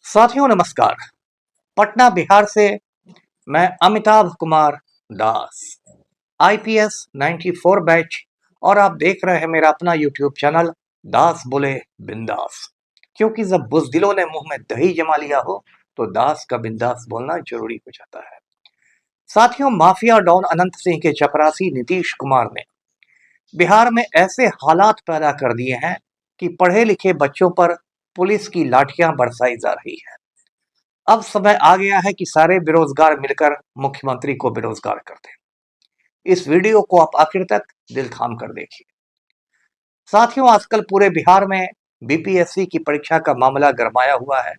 साथियों नमस्कार। पटना बिहार से मैं अमिताभ कुमार दास, आईपीएस 94 बैच, और आप देख रहे हैं मेरा अपना यूट्यूब चैनल दास बोले बिंदास। क्योंकि जब बुजदिलों ने मुंह में दही जमा लिया हो तो दास का बिंदास बोलना जरूरी हो जाता है। साथियों, माफिया डॉन अनंत सिंह के चपरासी नीतीश कुमार ने बिहार में ऐसे हालात पैदा कर दिए हैं कि पढ़े लिखे बच्चों पर पुलिस की लाठियां बरसाई जा रही है। अब समय आ गया है कि सारे बेरोजगार मिलकर मुख्यमंत्री को बेरोजगार कर दें। इस वीडियो को आप आखिर तक दिल थाम कर देखिए। साथियों, आजकल पूरे बिहार में बीपीएससी की परीक्षा का मामला गरमाया हुआ है।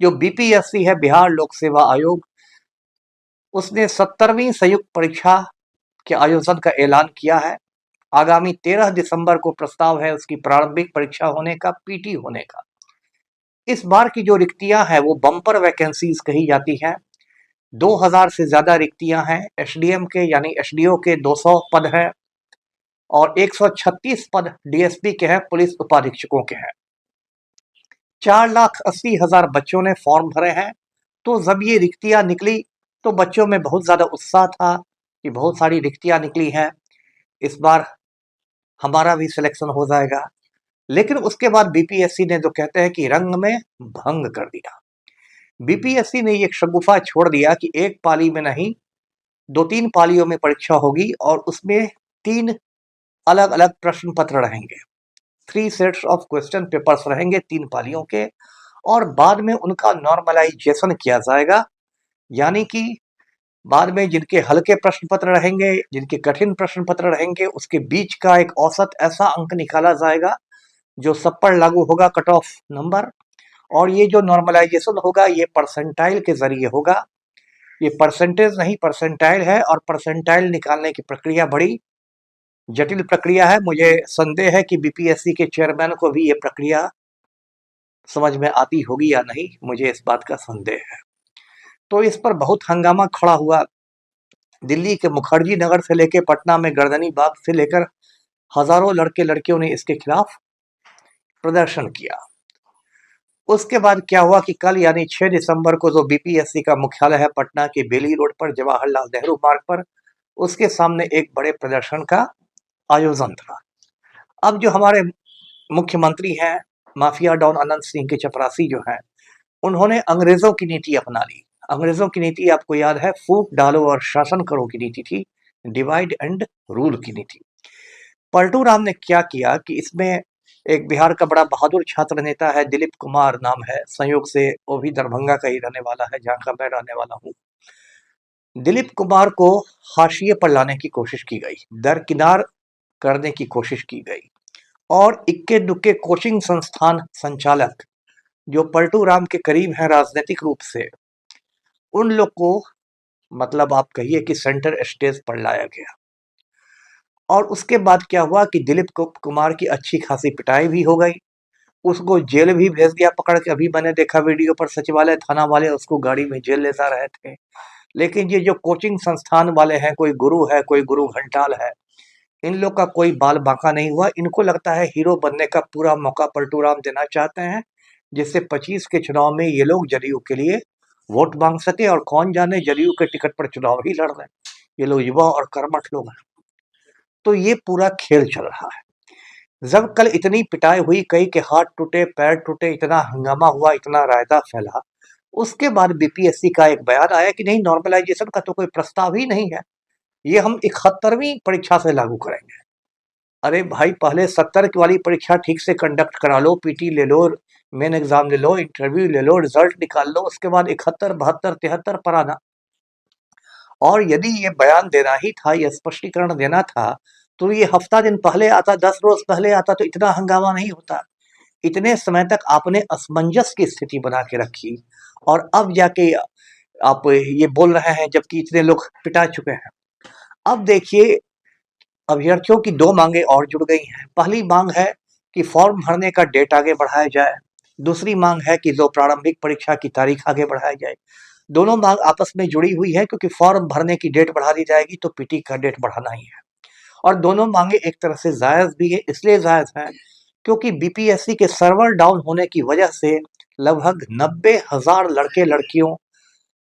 जो बीपीएससी है, बिहार लोक सेवा आयोग, उसने 70वीं संयुक्त परीक्षा के आयोजन का ऐलान किया है। आगामी 13 दिसंबर को प्रस्ताव है उसकी प्रारंभिक परीक्षा होने का, पीटी होने का। इस बार की जो रिक्तियां हैं वो बम्पर वैकेंसीज कही जाती हैं। 2000 से ज्यादा रिक्तियां हैं। एसडीएम के यानी एसडीओ के 200 पद हैं और 136 पद डीएसपी के हैं, पुलिस उपाधीक्षकों के हैं। 4,80,000 बच्चों ने फॉर्म भरे हैं। तो जब ये रिक्तियां निकली तो बच्चों में बहुत ज्यादा उत्साह था कि बहुत सारी रिक्तियां निकली हैं, इस बार हमारा भी सिलेक्शन हो जाएगा। लेकिन उसके बाद बीपीएससी ने जो कहते हैं कि रंग में भंग कर दिया। बीपीएससी ने ये शगुफा छोड़ दिया कि एक पाली में नहीं, 2-3 पालियों में परीक्षा होगी और उसमें 3 अलग अलग प्रश्न पत्र रहेंगे। 3 सेट्स ऑफ क्वेश्चन पेपर्स रहेंगे 3 पालियों के, और बाद में उनका नॉर्मलाइजेशन किया जाएगा। यानी कि बाद में जिनके हल्के प्रश्न पत्र रहेंगे, जिनके कठिन प्रश्न पत्र रहेंगे, उसके बीच का एक औसत ऐसा अंक निकाला जाएगा जो सब पर लागू होगा, कट ऑफ नंबर। और ये जो नॉर्मलाइजेशन होगा ये परसेंटाइल के जरिए होगा। ये परसेंटेज नहीं, परसेंटाइल है, और परसेंटाइल निकालने की प्रक्रिया बड़ी जटिल प्रक्रिया है। मुझे संदेह है कि बीपीएससी के चेयरमैन को भी ये प्रक्रिया समझ में आती होगी या नहीं, मुझे इस बात का संदेह है। तो इस पर बहुत हंगामा खड़ा हुआ। दिल्ली के मुखर्जी नगर से लेकर पटना में गर्दनी बाग से लेकर हजारों लड़के लड़कियों ने इसके खिलाफ प्रदर्शन किया। उसके बाद क्या हुआ कि कल यानी 6 दिसंबर को जो बीपीएससी का मुख्यालय है पटना के बेली रोड पर, जवाहरलाल नेहरू मार्ग पर, उसके सामने एक बड़े प्रदर्शन का आयोजन था। अब जो हमारे मुख्यमंत्री हैं, माफिया डॉन अनंत सिंह के चपरासी जो हैं, उन्होंने अंग्रेजों की नीति अपना ली। अंग्रेजों की नीति आपको याद है, फूट डालो और शासन करो की नीति थी, डिवाइड एंड रूल की नीति। पलटू राम ने क्या किया कि इसमें एक बिहार का बड़ा बहादुर छात्र नेता है, दिलीप कुमार नाम है, संयोग से वो भी दरभंगा का ही रहने वाला है जहाँ का मैं रहने वाला हूँ। दिलीप कुमार को हाशिए पर लाने की कोशिश की गई, दरकिनार करने की कोशिश की गई, और इक्के दुक्के कोचिंग संस्थान संचालक जो पलटू राम के करीब हैं राजनीतिक रूप से, उन लोग को मतलब आप कहिए कि सेंटर स्टेज पर लाया गया। और उसके बाद क्या हुआ कि दिलीप कुमार की अच्छी खासी पिटाई भी हो गई, उसको जेल भी भेज दिया पकड़ के। अभी मैंने देखा वीडियो पर, सचिवालय थाना वाले उसको गाड़ी में जेल ले जा रहे थे। लेकिन ये जो कोचिंग संस्थान वाले हैं, कोई गुरु है, कोई गुरु घंटाल है, इन लोग का कोई बाल बांका नहीं हुआ। इनको लगता है हीरो बनने का पूरा मौका पलटूराम देना चाहते हैं, जिससे 25 के चुनाव में ये लोग जदयू के लिए वोट मांग सके, और कौन जाने जदयू के टिकट पर चुनाव ही लड़ रहे हैं। ये लोग युवा और कर्मठ लोग हैं। तो ये पूरा खेल चल रहा है। जब कल इतनी पिटाई हुई, कई के हाथ टूटे, पैर टूटे, इतना हंगामा हुआ, इतना रायता फैला, उसके बाद बीपीएससी का एक बयान आया कि नहीं, नॉर्मलाइजेशन का तो कोई प्रस्ताव ही नहीं है, ये हम 71वीं परीक्षा से लागू करेंगे। अरे भाई, पहले 70 की वाली परीक्षा ठीक से कंडक्ट करा लो, पीटी ले लो, मेन एग्जाम ले लो, इंटरव्यू ले लो, रिजल्ट निकाल लो, उसके बाद 71, 72, 73 पर आना। और यदि ये बयान देना ही था, ये स्पष्टीकरण देना था, तो ये हफ्ता दिन पहले आता, 10 रोज पहले आता, तो इतना हंगामा नहीं होता। इतने समय तक आपने असमंजस की स्थिति बना के रखी, और अब जाके आप ये बोल रहे हैं जबकि इतने लोग पिटा चुके हैं। अब देखिए, अभ्यर्थियों की 2 मांगे और जुड़ गई हैं। पहली मांग है कि फॉर्म भरने का डेट आगे बढ़ाया जाए। दूसरी मांग है कि जो प्रारंभिक परीक्षा की तारीख आगे बढ़ाई जाए। दोनों मांग आपस में जुड़ी हुई है, क्योंकि फॉर्म भरने की डेट बढ़ा दी जाएगी तो पीटी का डेट बढ़ाना ही है। और दोनों मांगे एक तरह से जायज भी है। इसलिए जायज है क्योंकि बीपीएससी के सर्वर डाउन होने की वजह से लगभग 90,000 लड़के लड़कियों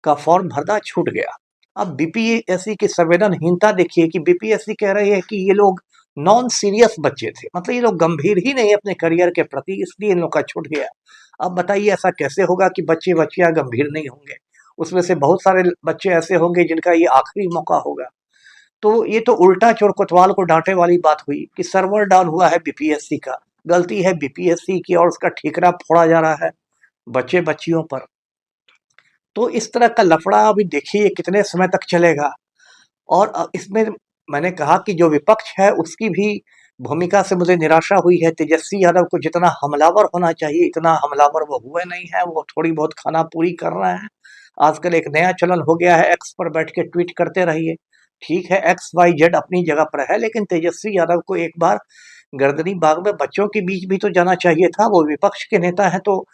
का फॉर्म भरना छूट गया। अब बीपीएससी की संवेदनहीनता देखिए कि बीपीएससी कह रही है कि ये लोग नॉन सीरियस बच्चे थे, मतलब ये लोग गंभीर ही नहीं अपने करियर के प्रति, इसलिए इन लोग का छूट गया। अब बताइए ऐसा कैसे होगा कि बच्चे बच्चियां गंभीर नहीं होंगे? उसमें से बहुत सारे बच्चे ऐसे होंगे जिनका ये आखिरी मौका होगा। तो ये तो उल्टा चोर कोतवाल को डांटे वाली बात हुई कि सर्वर डाउन हुआ है बीपीएससी का, गलती है बीपीएससी की और उसका ठीकरा फोड़ा जा रहा है बच्चे बच्चियों पर। तो इस तरह का लफड़ा अभी देखिए कितने समय तक चलेगा। और इसमें मैंने कहा कि जो विपक्ष है उसकी भी भूमिका से मुझे निराशा हुई है। तेजस्वी यादव को जितना हमलावर होना चाहिए इतना हमलावर वो हुए नहीं है, वो थोड़ी बहुत खाना पूरी कर रहे हैं। आजकल एक नया चलन हो गया है, एक्स पर बैठ के ट्वीट करते रहिए। ठीक है, एक्स वाई जेड अपनी जगह पर है, लेकिन तेजस्वी यादव को एक बार गर्दनी बाग में बच्चों के बीच भी तो जाना चाहिए था। वो विपक्ष के नेता है तो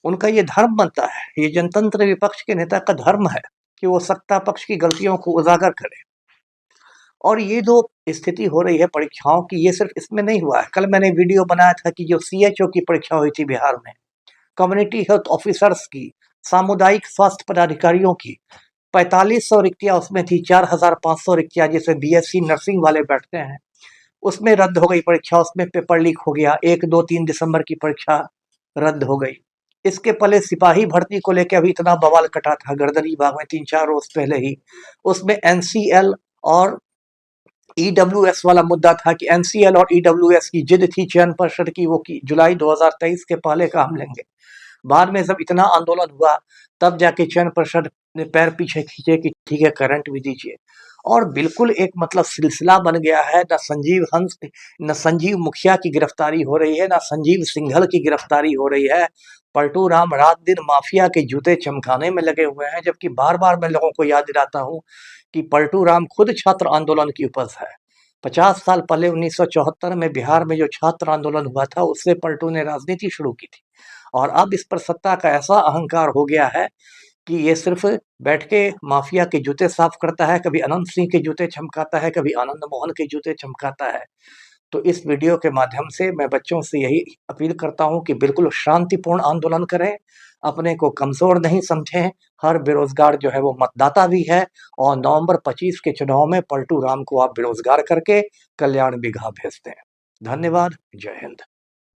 उनका ये धर्म बनता है, ये जनतंत्र विपक्ष के नेता का धर्म है कि वो सत्ता पक्ष की गलतियों को उजागर करे। और ये जो स्थिति हो रही है परीक्षाओं की, ये सिर्फ इसमें नहीं हुआ है। कल मैंने वीडियो बनाया था कि जो सीएचओ की परीक्षा हुई थी बिहार में, कम्युनिटी हेल्थ ऑफिसर्स की, सामुदायिक स्वास्थ्य पदाधिकारियों की, 4500 रिक्तियां उसमें थी। 4500 रिक्तियां जिसमें बीएससी नर्सिंग वाले बैठते हैं, उसमें रद्द हो गई परीक्षा। उसमें पेपर लीक हो गया, 1, 2, 3 दिसंबर की परीक्षा रद्द हो गई। इसके पहले सिपाही भर्ती को लेकर अभी इतना बवाल कटा था गर्दनी बाग में 3-4 रोज पहले ही। उसमें एनसीएल और ईडब्ल्यूएस वाला मुद्दा था कि एनसीएल और ईडब्ल्यूएस की जिद थी चयन पर्षद की, वो की जुलाई 2023 के पहले का हम लेंगे। बाद में जब इतना आंदोलन हुआ तब जाके चयन पर्षद ने पैर पीछे खींचे कि ठीक है करंट भी दीजिए। और बिल्कुल एक मतलब सिलसिला बन गया है। न संजीव हंस, न संजीव मुखिया की गिरफ्तारी हो रही है, न संजीव सिंघल की गिरफ्तारी हो रही है। पलटू राम रात दिन माफिया के जूते चमकाने में लगे हुए हैं, जबकि बार बार मैं लोगों को याद दिलाता हूं कि पलटू राम खुद छात्र आंदोलन की उपज है। 50 साल पहले 1974 में बिहार में जो छात्र आंदोलन हुआ था उससे पलटू ने राजनीति शुरू की थी। और अब इस पर सत्ता का ऐसा अहंकार हो गया है कि ये सिर्फ बैठ के माफिया के जूते साफ करता है, कभी अनंत सिंह के जूते चमकाता है, कभी आनंद मोहन के जूते चमकाता है। तो इस वीडियो के माध्यम से मैं बच्चों से यही अपील करता हूं कि बिल्कुल शांतिपूर्ण आंदोलन करें, अपने को कमजोर नहीं समझें। हर बेरोजगार जो है वो मतदाता भी है, और नवंबर 25 के चुनाव में पलटू राम को आप बेरोजगार करके कल्याण बिघा भेजते हैं। धन्यवाद। जय हिंद।